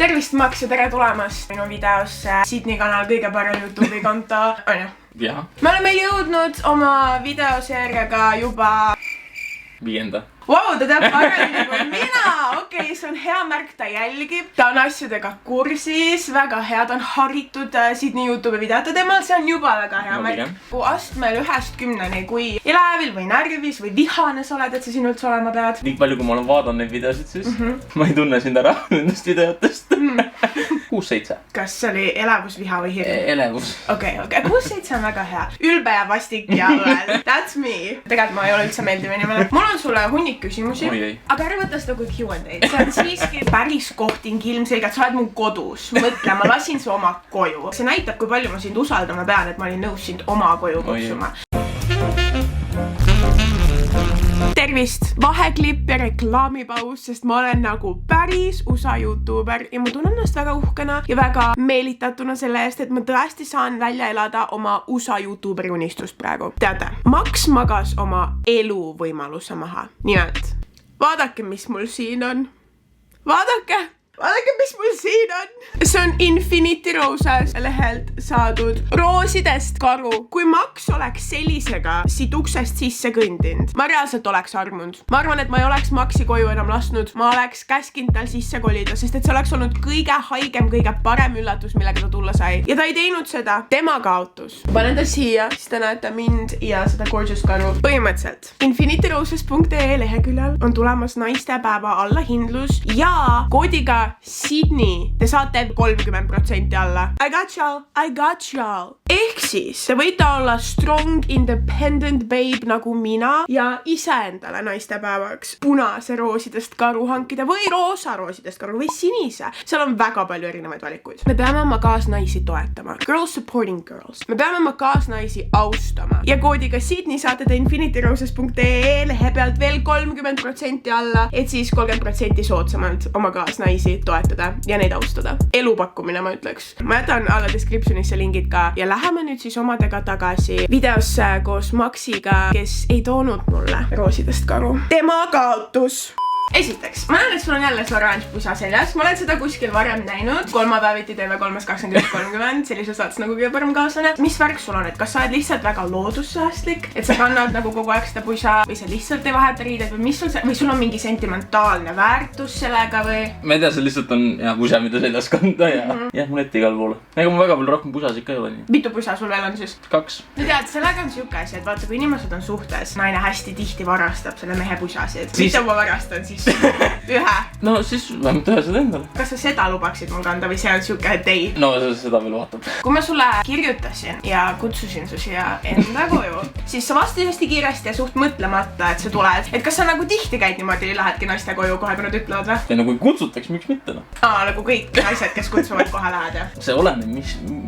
Tervist Max ja tere tulemast minu videosse Sydney kanal kõige parem YouTube'i konto, on ju? Jah. Me oleme jõudnud oma videoseeriaga juba 5. Wow, ta teab paremini kui mina! Okei, see on hea märk, ta jälgib. Ta on asjadega kursis, väga hea, ta on haritud Sydney YouTube'i videote teemal, see on juba väga hea märk. Kui astmel 1-10, kui elevil või närvis või vihane sa oled, et sa siin üldse olema pead? Nii palju, kui ma olen vaadanud neid videosid, siis ma ei tunne sind ära nendest videotest. 6-7. Kas see oli elevus, viha või hirm? Elevus. Okei, 6-7 on väga hea. Ülbe ja vastik ja õel. That's me. Tegelikult ma ei ole üldse meeldiv inimene. Mul on sulle hunnik küsimusi, aga ära võtta seda kui Q&A. See on siiski päris kohting ilmselgelt. Sa oled mu kodus. Mõtle, ma lasin su oma koju. See näitab, kui palju ma sind usaldama pean, et ma olin nõus sind oma koju kutsuma. Tervist! Vaheklipp ja reklaamipaus, sest ma olen nagu päris USA YouTuber ja ma tunnen ennast väga uhkena ja väga meelitatuna selle eest, et ma tõesti saan välja elada oma USA YouTuberi unistust praegu. Teate, Max magas oma eluvõimaluse maha. Nimelt, vaadake, mis mul siin on. Vaadake, mis mul siin on. See on Infinity Roses lehelt saadud roosidest karu. Kui Max oleks sellisega siit uksest sisse kõndinud, ma reaalselt oleks armunud. Ma arvan, et ma ei oleks Maxi koju enam lasnud. Ma oleks käskinud tal sisse kolida, sest et see oleks olnud kõige haigem, kõige parem üllatus, millega ta tulla sai. Ja ta ei teinud seda. Tema kaotus. Panen ta siia, siis te näete mind ja seda gorgeous karu. Põhimõtteliselt. InfinityRoses.ee leheküljel on tulemas naistepäeva allahindlus ja koodiga Sydney te saate 30% alla. I got y'all. Ehk siis, see võite olla strong, independent babe nagu mina ja iseendale naistepäevaks punase roosidest karu hankida või roosa roosidest karu või sinise. Seal on väga palju erinevaid valikuid. Me peame oma kaasnaisi toetama. Girls supporting girls. Me peame oma kaasnaisi austama. Ja koodiga Sydney saate te InfinityRoses.ee lehe pealt veel 30% alla, et siis 30% soodsamalt oma kaasnaisi toetada ja neid austada. Elupakkumine, ma ütleks. Ma jätan alla descriptionisse lingid ka ja läheme nüüd siis omadega tagasi videosse koos Maxiga, kes ei toonud mulle roosidest karu. Tema kaotus. Esiteks, ma näen, et sul on jälle see oranž pusa seljas. Ma olen seda kuskil varem näinud. Kolmapäeviti TV3-s 21.30, sellises saates nagu kõige parem kaaslane. Mis värk sul on, et kas sa oled lihtsalt väga loodussäästlik, et sa kannad nagu kogu aeg seda pusa või sa lihtsalt ei vaheta riided või mis sul on mingi sentimentaalne väärtus sellega või? Ma ei tea, see lihtsalt on pusa, mida seljas kanda ja jah, mul ette igal poole. Ega ma väga palju rohkem pusasid ka ei ole nii. Mitu pusa sul veel on siis? 2. No tead, sellega on siuke asi, et vaata, kui inimesed on suhtes, naine hästi tihti varastab selle mehe pusasid. Mitte ma varastan siis ühe. No siis vähemalt ühe seda endale. Kas sa seda lubaksid mul kanda või see on siuke, et ei? No seda veel vaatab. Kui ma sulle kirjutasin ja kutsusin su siia enda koju, siis sa vastasid hästi kiiresti ja suht mõtlemata, et sa tuled. Et kas sa nagu tihti käid niimoodi, lähedki naiste koju kohe, kui nad ütlevad või? Ja no kui kutsutaks, miks mitte no? Nagu kõik naised, kes kutsuvad kohe lähed ja? See oleneb,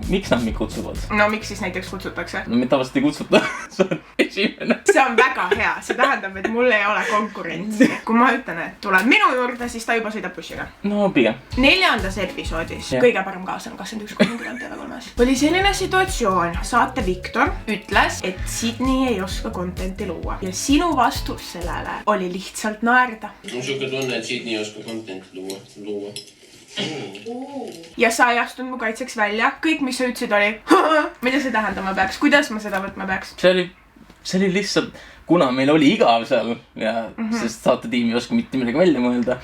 miks nad mind kutsuvad? No miks siis näiteks kutsutakse? No mind tavaliselt ei kutsuta. See on esimene. See on väga hea. See tähendab, et mul ei ole konkurentsi. Kui ma ütlen, et tuleb minu juurde, siis ta juba sõidab bussiga. No pigem. 4. episoodis, kõige parem kaaslane 21.30 TV3-s, oli selline situatsioon. Saate Viktor ütles, et Sydney ei oska contenti luua. Ja sinu vastus sellele oli lihtsalt naerda. On siuke tunne, et Sydney ei oska contenti luua. Ja sa ei astunud mu kaitseks välja. Kõik, mis sa ütlesid, oli mida see tähendama peaks? Kuidas ma seda võtma peaks? See oli lihtsalt, kuna meil oli igav seal ja sest saate tiim ei oska mitte midagi välja mõelda.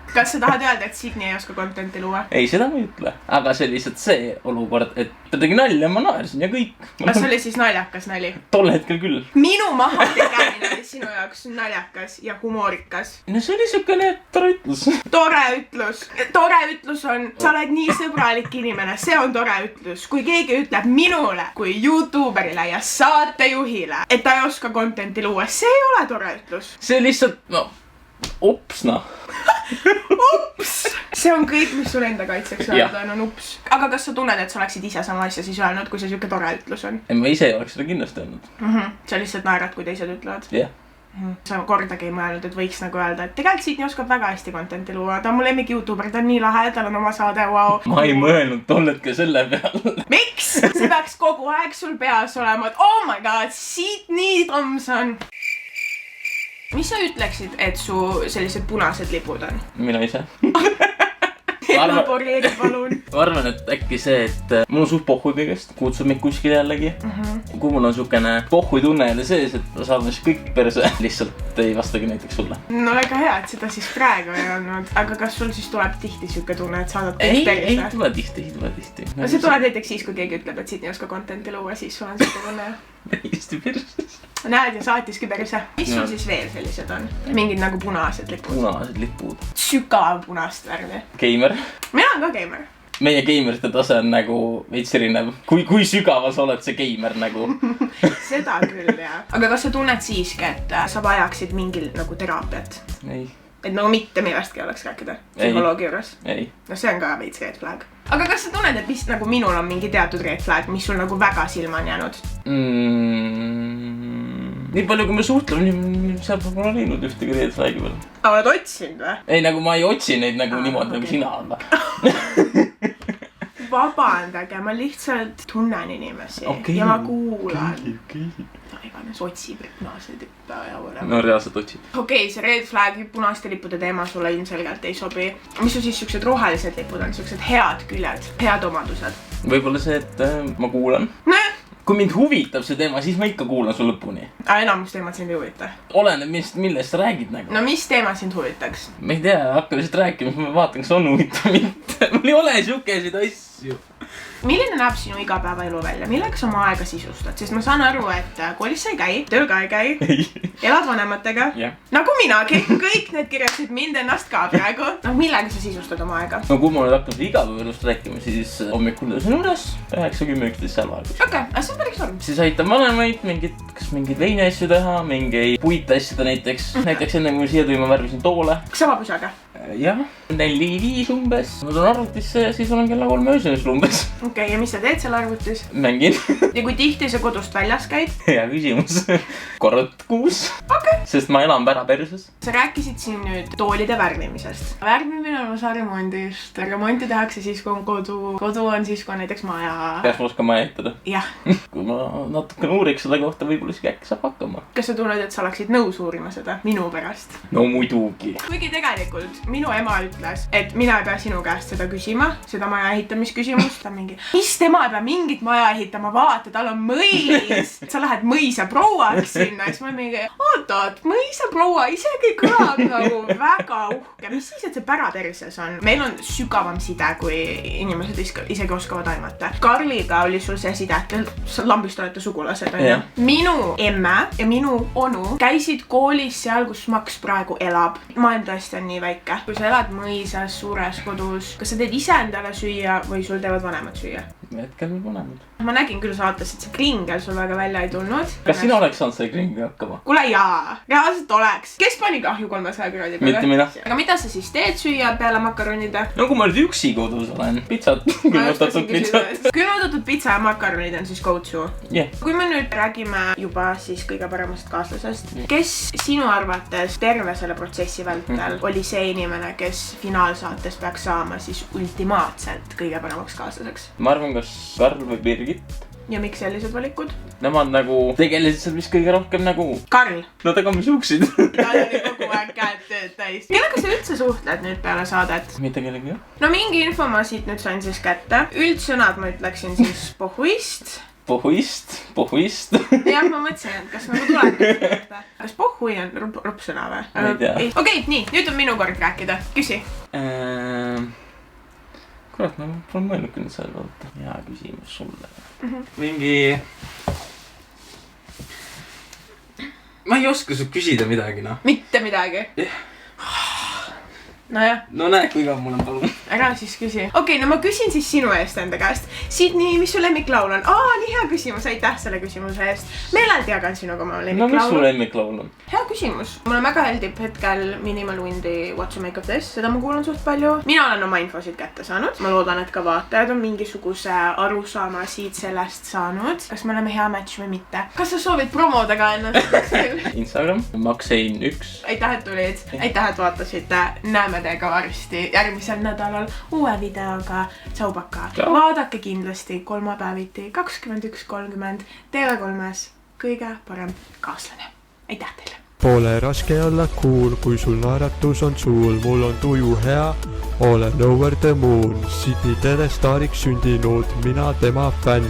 Kas sa tahad öelda, et Sydney ei oska contenti luua? Ei, seda ma ei ütle. Aga see oli lihtsalt see olukord, et ta tegi nalja, ma naersin ja kõik. Kas see oli siis naljakas nali? Tol hetkel küll. Minu maha tegemine oli sinu jaoks naljakas ja humoorikas. No see oli siukene tore ütlus. Tore ütlus. Tore ütlus on, sa oled nii sõbralik inimene, see on tore ütlus. Kui keegi ütleb minule kui YouTuberile ja saatejuhile, et ta ei oska contenti luua, see ei ole tore ütlus. See lihtsalt, ups. See on kõik, mis sul enda kaitseks öelda on ups. Aga kas sa tunned, et sa oleksid ise sama asja siis öelnud, kui see siuke tore ütlus on? Ma ise ei oleks seda kindlasti öelnud. Sa lihtsalt naerad, kui teised ütlevad? Jah. Sa kordagi ei mõelnud, et võiks nagu öelda, et tegelikult Sydney oskab väga hästi contenti luua. Ta on mu lemmik YouTuber, ta on nii lahe, tal on oma saade, wow. Ma ei mõelnud tol hetkel selle peale. Miks? See peaks kogu aeg sul peas olema, et oh my god, Sydney Thompson. Mis sa ütleksid, et su sellised punased lipud on? Mina ise. elaboreeri palun. ma arvan, et äkki see, et mul on suht pohhui kõigest, kutsub meid kuskil jällegi. Kui mul on suukene pohhui tunne jälle sees, et ma saan siis kõik perse, lihtsalt ei vastagi näiteks sulle. No väga hea, et seda siis praegu ei olnud, aga kas sul siis tuleb tihti siuke tunne, et saadad kõik perse? Ei tule tihti. No see tuleb näiteks siis, kui keegi ütleb, et Sydney ei oska content'i luua, siis sul on siuke tunne. Täiesti perses. Näed ja saatiski perse. Mis sul siis veel sellised on? Mingid nagu punased lipud. Punased lipud. Sügav punast värvi. Geimer. Mina olen ka geimer. Meie geimerite tase on nagu veits erinev. Kui sügaval sa oled see geimer nagu? Seda küll, jah. Aga kas sa tunned siiski, et sa vajaksid mingil nagu teraapiat? Ei. Et nagu mitte millestki oleks rääkida psühholoogi juures? Ei. No see on ka veits red flag. Aga kas sa tunned, et mis nagu minul on mingi teatud red flag, mis sul nagu väga silma on jäänud? Nii palju, kui me suhtleme, nii seal pole leidnud ühtegi red flagi veel. Aga oled otsinud või? Ei, nagu ma ei otsi neid nagu niimoodi nagu sina alla. Vabandage, ma lihtsalt tunnen inimesi ja ma kuulan. Ta iganes otsib naase tüppe ja võrra. No reaalselt otsib. Okei, see red flagi punaste lippude teema sulle ilmselgelt ei sobi. Mis sul siis siuksed rohelised lipud on, siuksed head küljed, head omadused? Võib-olla see, et ma kuulan. Kui mind huvitab see teema, siis ma ikka kuulan su lõpuni. Enamus teemad sind ei huvita? Oleneb, millest sa räägid nagu. No mis teema sind huvitaks? Ma ei tea, hakka lihtsalt rääkima, siis ma vaatan, kas on huvitav mitte. Mul ei ole siukesid asju. Milline näeb sinu igapäevaelu välja? Millega sa oma aega sisustad? Sest ma saan aru, et koolis sa ei käi, tööl ka ei käi, elad vanematega. Nagu minagi, kõik need kirjasid mind ennast ka praegu. No millega sa sisustad oma aega? No kui ma nüüd hakkan igapäevalust rääkima, siis hommikul tõusen üles 9-10-11 seal vahegus. Okei, see on päris norm. Siis aitan vanemaid, kas mingeid veini asju teha, mingeid puitasjada näiteks. Näiteks enne kui siia tõi, ma värvisin toole. Sama püsaga? Jah, 4-5 umbes. Ma tulen arvutisse ja siis olen kella 3 öösel umbes. Okei, ja mis sa teed seal arvutis? Mängin. Ja kui tihti sa kodust väljas käid? Hea küsimus. Kord kuus. Okei. Sest ma elan päraperses. Sa rääkisid siin nüüd toolide värvimisest. Värvimine on osa remondist. Remonti tehakse siis, kui on kodu. Kodu on siis, kui on näiteks maja. Peaks ma oskama ehitada. Jah. Kui ma natukene uuriks selle kohta, võib-olla isegi äkki saab hakkama. Kas sa tunned, et sa oleksid nõus uurima seda minu pärast? No muidugi. Kuigi tegelikult minu ema ütles, et mina ei pea sinu käest seda küsima, seda maja ehitamisküsimust. Ta mingi, mis tema ei pea mingit maja ehitama, vaata, tal on mõis. Sa lähed mõisaprouaks sinna, siis ma mingi, oot, mõisaproua isegi kõlab nagu väga uhke. Mis siis, et see päraperses on? Meil on sügavam side, kui inimesed isegi oskavad aimata. Karliga oli sul see side, et lambist olete sugulased, on ju? Minu emme ja minu onu käisid koolis seal, kus Max praegu elab. Maailm tõesti on nii väike. Kui sa elad mõisas, suures kodus, kas sa teed ise endale süüa või sul teevad vanemad süüa? Hetkel veel vanemad. Ma nägin küll saates, et see kringel sul väga välja ei tulnud. Kas sina oleks saanud selle kringel hakkama? Kuule jaa, reaalselt oleks. Kes pani kahju 300 kraadi peale? Mitte mina. Aga mida sa siis teed süüa peale makaronide? No kui ma nüüd üksi kodus olen, pitsat, külmutatud pitsat. Külmutatud pitsa ja makaronid on siis go-to. Kui me nüüd räägime juba siis kõige paremast kaaslasest, kes sinu arvates terve selle protsessi vältel oli see inimene, kes finaalsaates peaks saama siis ultimaatselt kõige paremaks kaaslaseks? Ma arvan, kas Karl või Birgit. Ja miks sellised valikud? Nemad nagu tegelesid seal vist kõige rohkem nagu... Karl! No tega me suuksid. Ta oli kogu aeg käed tööd täis. Kellega sa üldse suhtled nüüd peale saadet? Mitte kellegi, jah. No mingi info ma siit nüüd sain siis kätte. Üldsõnad ma ütleksin siis pohhuist. Pohhuist. Jah, ma mõtlesin, et kas nagu tuleb. Kas pohhui on ropsõna või? Ma ei tea. Okei, nii, nüüd on minu kord rääkida. Küsi. Kurat, ma pole mõelnudki nüüd selle kohta. Hea küsimus sulle. Mingi... Ma ei oska su küsida midagi, noh. Mitte midagi? Nojah. No näe, kui igav mul on, palun. Ära siis küsi. Okei, no ma küsin siis sinu eest enda käest. Sydney, mis su lemmiklaul on? Nii hea küsimus, aitäh selle küsimuse eest. Meeleldi jagan sinuga oma lemmiklaulu. No mis su lemmiklaul on? Hea küsimus. Mulle väga heldib hetkel Minimal Windi What to Make of This. Seda ma kuulan suht palju. Mina olen oma infosid kätte saanud. Ma loodan, et ka vaatajad on mingisuguse arusaama siit sellest saanud. Kas me oleme hea match või mitte? Kas sa soovid promoda ka ennast? Instagram, Maxein1. Aitäh, et tulid. Aitäh, et vaatasite. Näeme teiega varsti järgmisel nädalal uue videoga. Tšau paka. Vaadake kindlasti kolmapäeviti 21.30 TV3-s kõige parem kaaslane. Aitäh teile! Pole raske olla cool, kui sul naeratus on suul. Mul on tuju hea, olen over the moon. Sydney telestaariks sündinud, mina tema fänn.